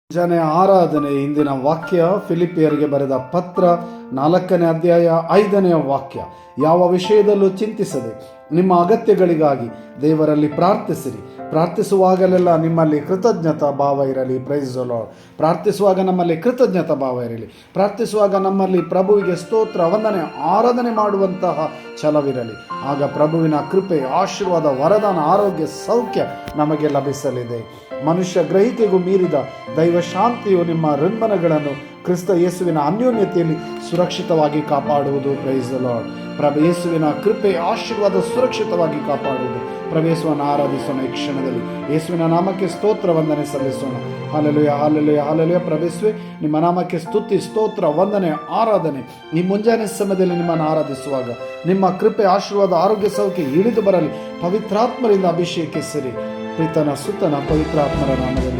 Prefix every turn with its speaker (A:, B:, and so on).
A: ಮುಂಜಾನೆ ಆರಾಧನೆ. ಇಂದಿನ ವಾಕ್ಯ ಫಿಲಿಪಿಯರಿಗೆ ಬರೆದ ಪತ್ರ 4ನೇ ಅಧ್ಯಾಯ 5ನೇ ವಾಕ್ಯ. ಯಾವ ವಿಷಯದಲ್ಲೂ ಚಿಂತಿಸದೆ ನಿಮ್ಮ ಅಗತ್ಯಗಳಿಗಾಗಿ ದೇವರಲ್ಲಿ ಪ್ರಾರ್ಥಿಸಿರಿ. ಪ್ರಾರ್ಥಿಸುವಾಗಲೆಲ್ಲ ನಿಮ್ಮಲ್ಲಿ ಕೃತಜ್ಞತಾ ಭಾವ ಇರಲಿ. Praise the lord. ಪ್ರಾರ್ಥಿಸುವಾಗ ನಮ್ಮಲ್ಲಿ ಕೃತಜ್ಞತಾ ಭಾವ ಇರಲಿ. ಪ್ರಾರ್ಥಿಸುವಾಗ ನಮ್ಮಲ್ಲಿ ಪ್ರಭುವಿಗೆ ಸ್ತೋತ್ರ, ವಂದನೆ, ಆರಾಧನೆ ಮಾಡುವಂತಹ ಛಲವಿರಲಿ. ಆಗ ಪ್ರಭುವಿನ ಕೃಪೆ, ಆಶೀರ್ವಾದ, ವರದಾನ, ಆರೋಗ್ಯ, ಸೌಖ್ಯ ನಮಗೆ ಲಭಿಸಲಿದೆ. ಮನುಷ್ಯ ಗ್ರಹಿಕೆಗೂ ಮೀರಿದ ದೈವ ಶಾಂತಿಯು ನಿಮ್ಮ ಋನ್ಮನಗಳನ್ನು ಕ್ರಿಸ್ತ ಯೇಸುವಿನ ಅನ್ಯೋನ್ಯತೆಯಲ್ಲಿ ಸುರಕ್ಷಿತವಾಗಿ ಕಾಪಾಡುವುದು. Praise the lord. ಪ್ರಭು ಯೇಸುವಿನ ಕೃಪೆ, ಆಶೀರ್ವಾದ ಸುರಕ್ಷಿತವಾಗಿ ಕಾಪಾಡುವುದು. ಪ್ರಭು ಯೇಸುವನ್ನು ಆರಾಧಿಸೋಣ. ಈ ಕ್ಷಣದಲ್ಲಿ ಯೇಸುವಿನ ನಾಮಕ್ಕೆ ಸ್ತೋತ್ರ, ವಂದನೆ ಸಲ್ಲಿಸೋಣ. Hallelujah, hallelujah, hallelujah. ಪ್ರಭು ಯೇಸುವೇ, ನಿಮ್ಮ ನಾಮಕ್ಕೆ ಸ್ತುತಿ, ಸ್ತೋತ್ರ, ವಂದನೆ, ಆರಾಧನೆ. ಈ ಮುಂಜಾನೆ ಸಮಯದಲ್ಲಿ ನಿಮ್ಮನ್ನು ಆರಾಧಿಸುವಾಗ ನಿಮ್ಮ ಕೃಪೆ, ಆಶೀರ್ವಾದ, ಆರೋಗ್ಯ, ಸೌಖ್ಯ ಇಳಿದು ಬರಲಿ. ಪವಿತ್ರಾತ್ಮರಿಂದ ಅಭಿಷೇಕಿಸಿರಿ. ಪಿತನ ಸುತನ ಪವಿತ್ರಾತ್ಮರ ನಾಮದಲ್ಲಿ